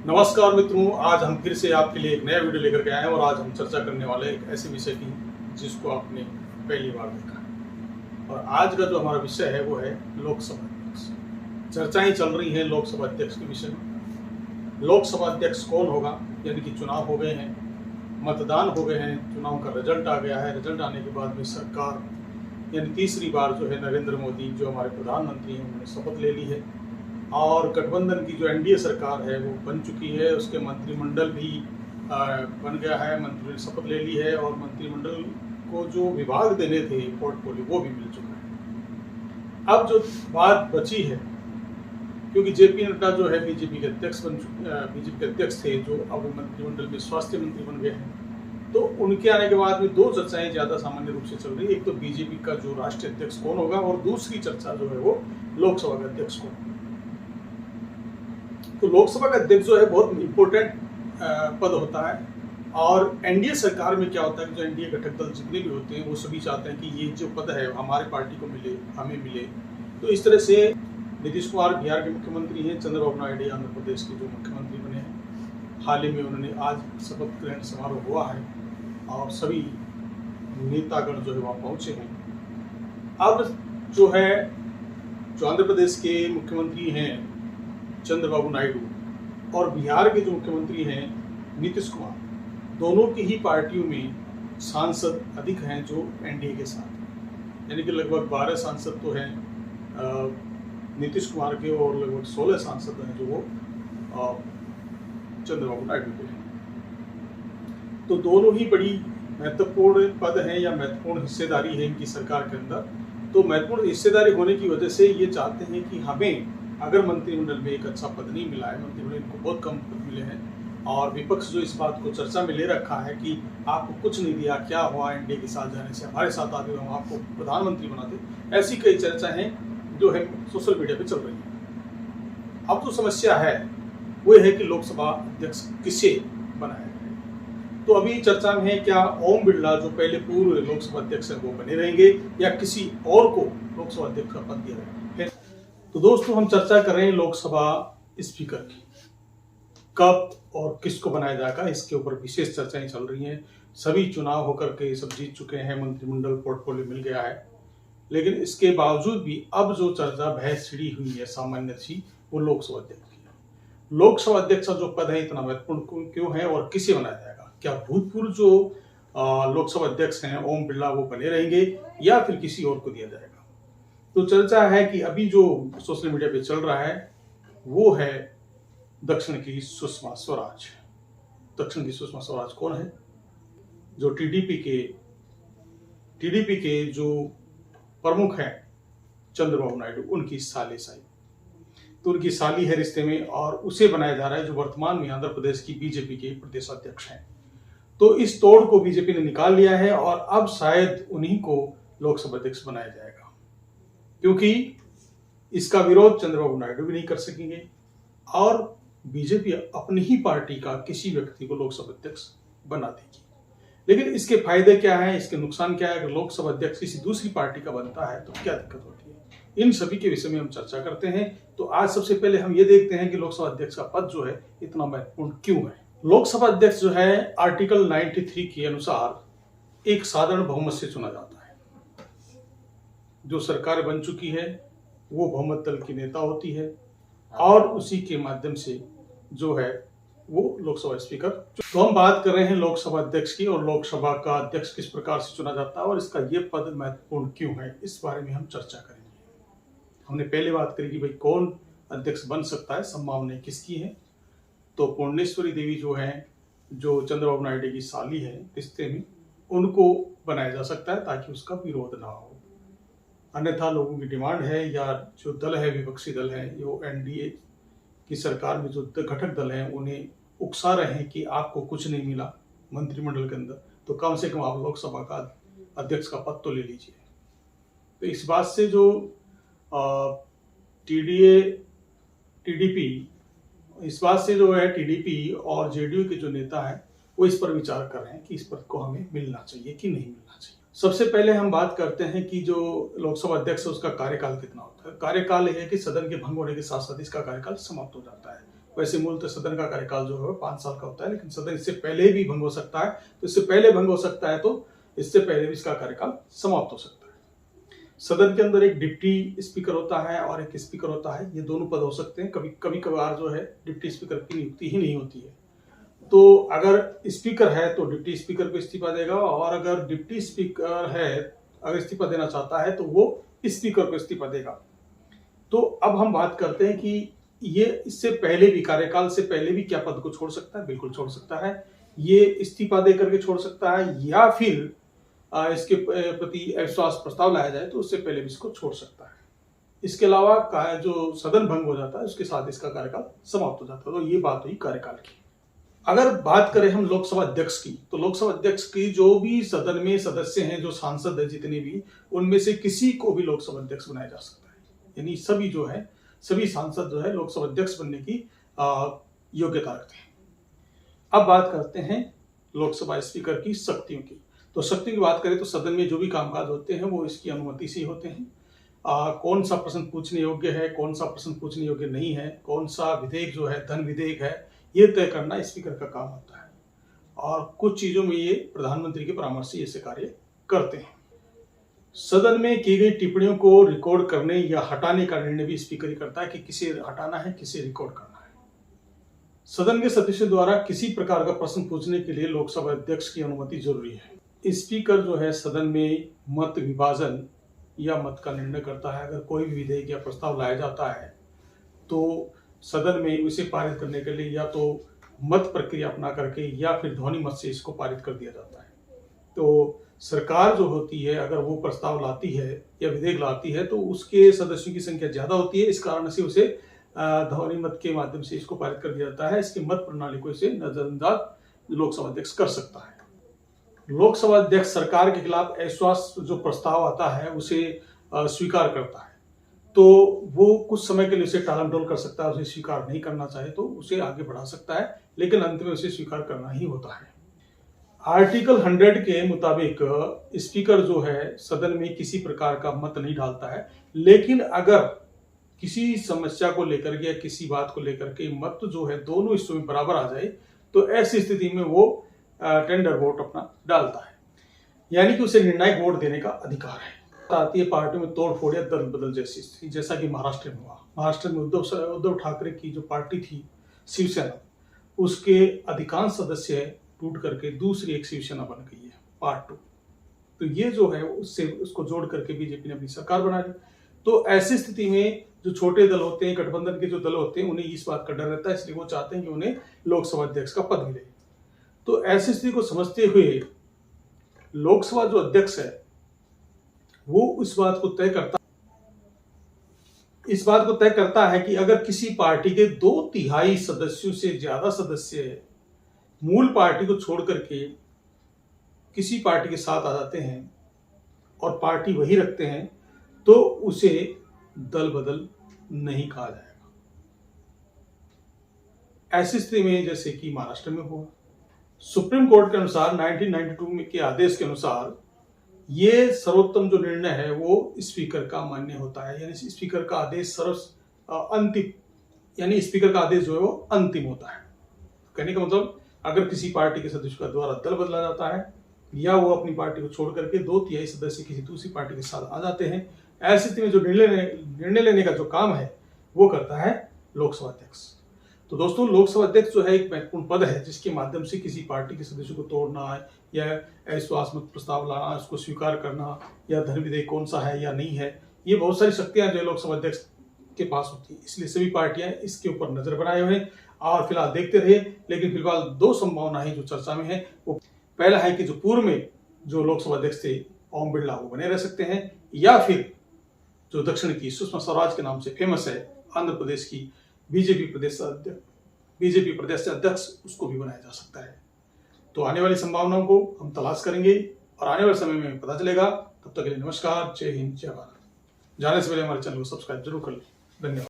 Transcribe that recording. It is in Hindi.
नमस्कार मित्रों, आज हम फिर से आपके लिए एक नया वीडियो लेकर के आए हैं और आज हम चर्चा करने वाले हैं एक ऐसे विषय की जिसको आपने पहली बार देखा है। और आज का जो हमारा विषय है वो है लोकसभा अध्यक्ष। चर्चाएं चल रही हैं लोकसभा अध्यक्ष के विषय में। लोकसभा अध्यक्ष कौन होगा, यानी कि चुनाव हो गए हैं, मतदान हो गए हैं, चुनाव का रिजल्ट आ गया है। रिजल्ट आने के बाद में सरकार यानी तीसरी बार जो है नरेंद्र मोदी जो हमारे प्रधानमंत्री हैं उन्होंने शपथ ले ली है और गठबंधन की जो एनडीए सरकार है वो बन चुकी है। उसके मंत्रिमंडल भी बन गया है, मंत्री ने शपथ ले ली है और मंत्रिमंडल को जो विभाग देने थे पोर्टफोलियो वो भी मिल चुका है। अब जो बात बची है, क्योंकि जेपी नड्डा जो है बीजेपी के अध्यक्ष थे, जो अब मंत्रिमंडल में स्वास्थ्य मंत्री बन गए हैं, तो उनके आने के बाद में दो चर्चाएं ज्यादा सामान्य रूप से चल रही है। एक तो बीजेपी का जो राष्ट्रीय अध्यक्ष कौन होगा और दूसरी चर्चा जो है वो लोकसभा का अध्यक्ष कौन। तो लोकसभा का अध्यक्ष जो है बहुत इंपॉर्टेंट पद होता है और एनडीए सरकार में क्या होता है कि जो एनडीए घटक दल जितने भी होते हैं वो सभी चाहते हैं कि ये जो पद है हमारे पार्टी को मिले, हमें मिले। तो इस तरह से नीतीश कुमार बिहार के मुख्यमंत्री हैं, चंद्रबाबू नायडू आंध्र प्रदेश के जो मुख्यमंत्री बने हैं। हाल ही में उन्होंने आज शपथ ग्रहण समारोह हुआ है और सभी नेतागण जो है वहाँ पहुंचे हैं। अब जो आंध्र प्रदेश के मुख्यमंत्री हैं चंद्रबाबू नायडू और बिहार के जो मुख्यमंत्री हैं नीतीश कुमार, दोनों की ही पार्टियों में सांसद अधिक हैं जो एनडीए के साथ, यानी कि लगभग 12 सांसद तो हैं नीतीश कुमार के और लगभग 16 सांसद हैं जो वो चंद्रबाबू नायडू के हैं। तो दोनों ही बड़ी महत्वपूर्ण पद हैं या महत्वपूर्ण हिस्सेदारी है इनकी सरकार के अंदर। तो महत्वपूर्ण हिस्सेदारी होने की वजह से ये चाहते हैं कि हमें अगर मंत्रिमंडल में एक अच्छा पद नहीं मिला है, मंत्रिमंडल को बहुत कम पद मिले हैं और विपक्ष जो इस बात को चर्चा में ले रखा है कि आपको कुछ नहीं दिया, क्या हुआ एनडीए के साथ जाने से, हमारे साथ आते हम आपको प्रधानमंत्री बनाते, ऐसी कई चर्चाएं जो है सोशल मीडिया पे चल रही है। अब जो समस्या है वो है कि लोकसभा अध्यक्ष किसे बनाया जाए। तो अभी चर्चा में है क्या ओम बिरला जो पहले पूर्व लोकसभा अध्यक्ष है वो बने रहेंगे या किसी और को लोकसभा अध्यक्ष का पद दिया जाएगा। तो दोस्तों हम चर्चा कर रहे हैं लोकसभा स्पीकर की, कब और किसको बनाया जाएगा, इसके ऊपर विशेष चर्चाएं चल रही हैं। सभी चुनाव होकर के सब जीत चुके हैं, मंत्रिमंडल पोर्टफोलियो मिल गया है, लेकिन इसके बावजूद भी अब जो चर्चा बहस छिड़ी हुई है सामान्य सी वो लोकसभा अध्यक्ष की है। लोकसभा अध्यक्ष का जो पद है इतना महत्वपूर्ण क्यों है और किसे बनाया जाएगा? क्या भूतपूर्व जो लोकसभा अध्यक्ष हैं ओम बिरला वो बने रहेंगे या फिर किसी और को दिया जाएगा? तो चर्चा है कि अभी जो सोशल मीडिया पे चल रहा है वो है दक्षिण की सुषमा स्वराज। दक्षिण की सुषमा स्वराज कौन है? जो टीडीपी के जो प्रमुख हैं चंद्रबाबू नायडू, उनकी साली तो उनकी साली है रिश्ते में और उसे बनाया जा रहा है जो वर्तमान में आंध्र प्रदेश की बीजेपी के प्रदेश अध्यक्ष हैं। तो इस तोड़ को बीजेपी ने निकाल लिया है और अब शायद उन्हीं को लोकसभा अध्यक्ष बनाया जाएगा, क्योंकि इसका विरोध चंद्रबाबू नायडू भी नहीं कर सकेंगे और बीजेपी अपनी ही पार्टी का किसी व्यक्ति को लोकसभा अध्यक्ष बना देगी। लेकिन इसके फायदे क्या हैं, इसके नुकसान क्या है? अगर लोकसभा अध्यक्ष किसी दूसरी पार्टी का बनता है तो क्या दिक्कत होती है? इन सभी के विषय में हम चर्चा करते हैं। तो आज सबसे पहले हम ये देखते हैं कि लोकसभा अध्यक्ष का पद जो है इतना महत्वपूर्ण क्यों है। लोकसभा अध्यक्ष जो है आर्टिकल 93 के अनुसार एक साधारण बहुमत से चुना जाता है। जो सरकार बन चुकी है वो बहुमत दल की नेता होती है और उसी के माध्यम से जो है वो लोकसभा स्पीकर। तो हम बात कर रहे हैं लोकसभा अध्यक्ष की और लोकसभा का अध्यक्ष किस प्रकार से चुना जाता है और इसका ये पद महत्वपूर्ण क्यों है, इस बारे में हम चर्चा करेंगे। हमने पहले बात करी कि भाई कौन अध्यक्ष बन सकता है, संभावनाएं किसकी है। तो पूर्णेश्वरी देवी जो है, जो चंद्रबाबू नायडू की साली है रिश्ते में, उनको बनाया जा सकता है ताकि उसका विरोध ना हो। अन्यथा लोगों की डिमांड है या जो दल है, विपक्षी दल है, जो एनडीए की सरकार में जो घटक दल हैं उन्हें उकसा रहे हैं कि आपको कुछ नहीं मिला मंत्रिमंडल के अंदर, तो कम से कम आप लोकसभा का अध्यक्ष का पद तो ले लीजिए। तो इस बात से जो टीडीपी और जेडीयू के जो नेता हैं वो इस पर विचार कर रहे हैं कि इस पद को हमें मिलना चाहिए कि नहीं मिलना चाहिए। सबसे पहले हम बात करते हैं कि जो लोकसभा अध्यक्ष है उसका कार्यकाल कितना होता है। कार्यकाल यह है कि सदन के भंग होने के साथ साथ इसका कार्यकाल समाप्त हो जाता है। वैसे मूलतः सदन का कार्यकाल जो है 5 साल का होता है, लेकिन सदन इससे पहले भी भंग हो सकता है। तो इससे पहले भंग हो सकता है तो इससे पहले भी इसका कार्यकाल समाप्त हो सकता है। सदन के अंदर एक डिप्टी स्पीकर होता है और एक स्पीकर होता है। ये दोनों पद हो सकते हैं। कभी कभार जो है डिप्टी स्पीकर की नियुक्ति ही नहीं होती है। तो अगर स्पीकर है तो डिप्टी स्पीकर को इस्तीफा देगा, और अगर डिप्टी स्पीकर है अगर इस्तीफा देना चाहता है तो वो स्पीकर को इस्तीफा देगा। तो अब हम बात करते हैं कि ये इससे पहले भी, कार्यकाल से पहले भी क्या पद को छोड़ सकता है? बिल्कुल छोड़ सकता है। ये इस्तीफा दे करके छोड़ सकता है, या फिर इसके प्रति अविश्वास प्रस्ताव लाया जाए तो उससे पहले भी इसको छोड़ सकता है। इसके अलावा जो सदन भंग हो जाता है उसके साथ इसका कार्यकाल समाप्त हो जाता है। तो ये बात हुई कार्यकाल की। अगर बात करें हम लोकसभा अध्यक्ष की, तो लोकसभा अध्यक्ष की जो भी सदन में सदस्य हैं, जो सांसद है जितने भी, उनमें से किसी को भी लोकसभा अध्यक्ष बनाया जा सकता है। यानी सभी सांसद जो है लोकसभा अध्यक्ष बनने की योग्यता रखते हैं। अब बात करते हैं लोकसभा स्पीकर की शक्तियों की। तो शक्ति की बात करें तो सदन में जो भी कामकाज होते हैं वो इसकी अनुमति से ही होते हैं। कौन सा प्रश्न पूछने योग्य है, कौन सा प्रश्न पूछने योग्य नहीं है, कौन सा विधेयक जो है धन विधेयक है, ये तय करना स्पीकर का काम होता है। और कुछ चीजों में ये प्रधानमंत्री के परामर्श से ऐसे कार्य करते हैं। सदन में की गई टिप्पणियों को रिकॉर्ड करने या हटाने का निर्णय भी स्पीकर ही करता है कि किसे हटाना है, किसे रिकॉर्ड करना है। सदन के सदस्यों द्वारा किसी प्रकार का प्रश्न पूछने के लिए लोकसभा अध्यक्ष की अनुमति जरूरी है। स्पीकर जो है सदन में मत विभाजन या मत का निर्णय करता है। अगर कोई भी विधेयक या प्रस्ताव लाया जाता है तो सदन में उसे पारित करने के लिए या तो मत प्रक्रिया अपना करके या फिर ध्वनि मत से इसको पारित कर दिया जाता है। तो सरकार जो होती है अगर वो प्रस्ताव लाती है या विधेयक लाती है तो उसके सदस्यों की संख्या ज्यादा होती है। इस कारण से उसे ध्वनि मत के माध्यम से इसको पारित कर दिया जाता है। इसकी मत प्रणाली को इसे नजरअंदाज लोकसभा अध्यक्ष कर सकता है। लोकसभा अध्यक्ष सरकार के खिलाफ अविश्वास जो प्रस्ताव आता है उसे स्वीकार करता है। तो वो कुछ समय के लिए उसे टालमटोल कर सकता है। उसे स्वीकार नहीं करना चाहे तो उसे आगे बढ़ा सकता है, लेकिन अंत में उसे स्वीकार करना ही होता है। आर्टिकल 100 के मुताबिक स्पीकर जो है सदन में किसी प्रकार का मत नहीं डालता है, लेकिन अगर किसी समस्या को लेकर या किसी बात को लेकर के मत जो है दोनों हिस्सों में बराबर आ जाए तो ऐसी स्थिति में वो टेंडर वोट अपना डालता है, यानी कि उसे निर्णायक वोट देने का अधिकार है। आती है पार्टी में तोड़फोड़ या दल बदल जैसी स्थिति, जैसा कि महाराष्ट्र में हुआ। महाराष्ट्र में उद्धव ठाकरे की जो पार्टी थी शिवसेना, उसके अधिकांश सदस्य टूट करके दूसरी एक शिवसेना बन गई है, पार्ट 2। तो ये जो है उसको जोड़ करके बीजेपी ने अपनी सरकार बना ली। तो ऐसी स्थिति में जो छोटे दल होते हैं, गठबंधन के जो दल होते हैं, उन्हें इस बात का डर रहता है, इसलिए वो चाहते हैं कि उन्हें लोकसभा अध्यक्ष का पद मिले। तो ऐसी स्थिति को समझते हुए लोकसभा जो अध्यक्ष है वो इस बात को तय करता है कि अगर किसी पार्टी के 2/3 सदस्यों से ज्यादा सदस्य मूल पार्टी को छोड़ करके किसी पार्टी के साथ आ जाते हैं और पार्टी वही रखते हैं तो उसे दल बदल नहीं कहा जाएगा। ऐसी स्थिति में जैसे कि महाराष्ट्र में हुआ, सुप्रीम कोर्ट के अनुसार 1992 के आदेश के अनुसार ये सर्वोत्तम जो निर्णय है वो स्पीकर का मान्य होता है। यानी स्पीकर का आदेश यानी स्पीकर का आदेश जो है वो अंतिम होता है। कहने का मतलब अगर किसी पार्टी के सदस्य का द्वारा दल बदला जाता है या वो अपनी पार्टी को छोड़ करके 2/3 सदस्य किसी दूसरी पार्टी के साथ आ जाते हैं, ऐसी स्थिति में जो निर्णय लेने का जो काम है वो करता है लोकसभा अध्यक्ष। तो दोस्तों, लोकसभा अध्यक्ष जो है एक महत्वपूर्ण पद है जिसके माध्यम से किसी पार्टी के सदस्य को तोड़ना या अविश्वास मत प्रस्ताव लाना, उसको स्वीकार करना, या धन विधेयक कौन सा है या नहीं है, ये बहुत सारी शक्तियां जो लोकसभा अध्यक्ष के पास होती है। इसलिए सभी पार्टियां इसके ऊपर नजर बनाए हुए हैं और फिलहाल देखते रहे। लेकिन फिलहाल 2 संभावनाएं जो चर्चा में है, वो पहला है कि जो पूर्व में जो लोकसभा अध्यक्ष थे ओम बिरला वो बने रह सकते हैं, या फिर जो दक्षिण की सुषमा स्वराज के नाम से फेमस है आंध्र प्रदेश की बीजेपी प्रदेश अध्यक्ष, उसको भी बनाया जा सकता है। तो आने वाली संभावनाओं को हम तलाश करेंगे और आने वाले समय में पता चलेगा। तब तक के लिए नमस्कार, जय हिंद, जय भारत। जाने से पहले हमारे चैनल को सब्सक्राइब जरूर कर लें। धन्यवाद।